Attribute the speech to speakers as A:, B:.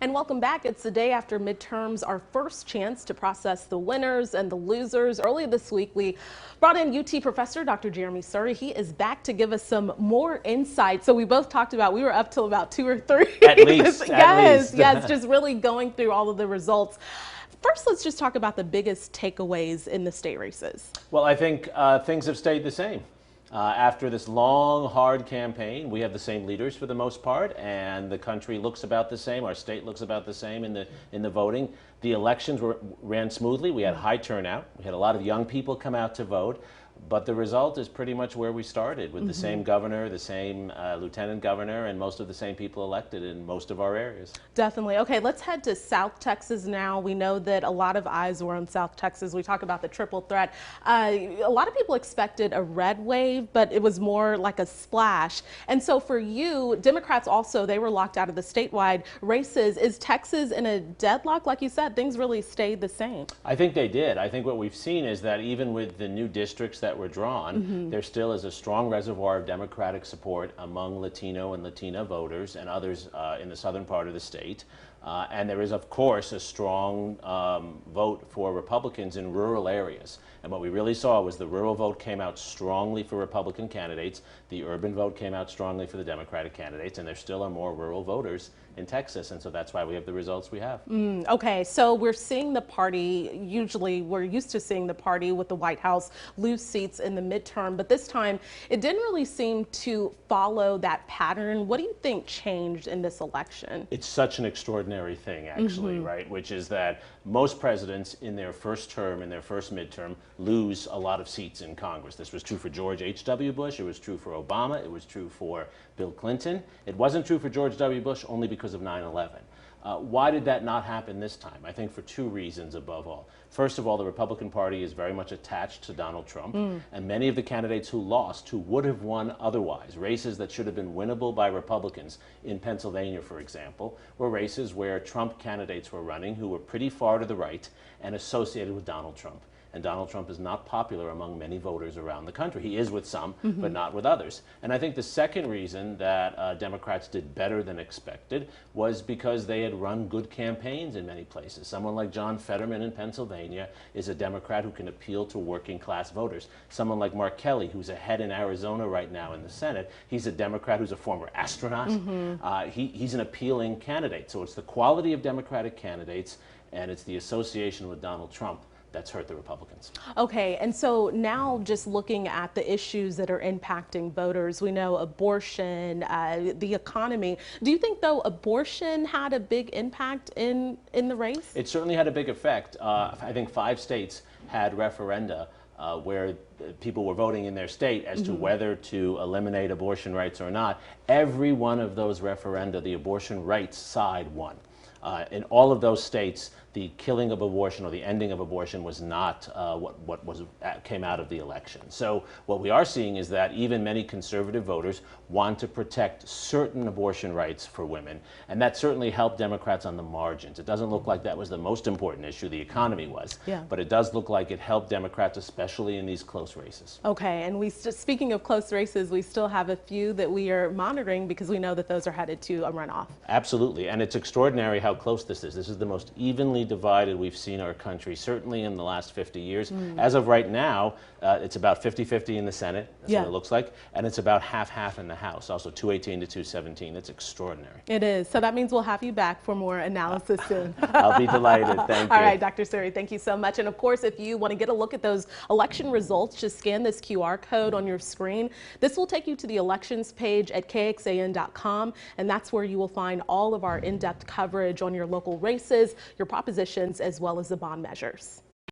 A: And welcome back. It's the day after midterms, our first chance to process the winners and the losers. Earlier this week, we brought in UT professor Dr. Jeremi Suri. He is back to give us some more insight. So we both talked about, we were up till about 2 or 3.
B: At least.
A: Yes, just really going through all of the results. First, let's just talk about the biggest takeaways in the state races.
B: Well, I think things have stayed the same. After this long, hard campaign, we have the same leaders for the most part, and the country looks about the same. Our state looks about the same in the voting. The elections ran smoothly. We had high turnout. We had a lot of young people come out to vote. But the result is pretty much where we started, with the same governor, the same lieutenant governor, and most of the same people elected in most of our areas.
A: Definitely. Okay, let's head to South Texas now. We know that a lot of eyes were on South Texas. We talk about the triple threat. A lot of people expected a red wave, but it was more like a splash. And so for you, Democrats also, they were locked out of the statewide races. Is Texas in a deadlock? Like you said, things really stayed the same.
B: I think they did. I think what we've seen is that even with the new districts that were drawn, there still is a strong reservoir of Democratic support among Latino and Latina voters and others in the southern part of the state. And there is, of course, a strong vote for Republicans in rural areas. And what we really saw was the rural vote came out strongly for Republican candidates. The urban vote came out strongly for the Democratic candidates. And there still are more rural voters in Texas. And so that's why we have the results we have.
A: Okay, so we're seeing the party, usually we're used to seeing the party with the White House lose seats in the midterm, but this time it didn't really seem to follow that pattern. What do you think changed in this election?
B: It's such an extraordinary thing, actually, right? Which is that most presidents in their first term, in their first midterm, lose a lot of seats in Congress. This was true for George H.W. Bush, it was true for Obama, it was true for Bill Clinton. It wasn't true for George W. Bush only because of 9/11. Why did that not happen this time? I think for two reasons above all. First of all, the Republican Party is very much attached to Donald Trump, and many of the candidates who lost, who would have won otherwise, races that should have been winnable by Republicans in Pennsylvania, for example, were races where Trump candidates were running who were pretty far to the right and associated with Donald Trump. And Donald Trump is not popular among many voters around the country. He is with some, but not with others. And I think the second reason that Democrats did better than expected was because they had run good campaigns in many places. Someone like John Fetterman in Pennsylvania is a Democrat who can appeal to working class voters. Someone like Mark Kelly, who's ahead in Arizona right now in the Senate, he's a Democrat who's a former astronaut. He's an appealing candidate. So it's the quality of Democratic candidates and it's the association with Donald Trump that's hurt the Republicans.
A: Okay, and so now just looking at the issues that are impacting voters, we know abortion, the economy. Do you think, though, abortion had a big impact in the race?
B: It certainly had a big effect. I think 5 states had referenda where people were voting in their state as to whether to eliminate abortion rights or not. Every one of those referenda, the abortion rights side won. In all of those states, the killing of abortion or the ending of abortion was not what came out of the election. So what we are seeing is that even many conservative voters want to protect certain abortion rights for women, and that certainly helped Democrats on the margins. It doesn't look like that was the most important issue, the economy was, but it does look like it helped Democrats, especially in these close races.
A: Okay, and speaking of close races, we still have a few that we are monitoring because we know that those are headed to a runoff.
B: Absolutely, and it's extraordinary how close this is. This is the most evenly divided we've seen our country, certainly in the last 50 years. As of right now, it's about 50-50 in the Senate, that's what it looks like, and it's about half-half in the House, also 218 to 217. It's extraordinary.
A: It is. So that means we'll have you back for more analysis soon.
B: I'll be delighted. Thank you.
A: All right, Dr. Suri, thank you so much. And of course, if you want to get a look at those election results, just scan this QR code on your screen. This will take you to the elections page at KXAN.com, and that's where you will find all of our in-depth coverage on your local races, your propositions, as well as the bond measures.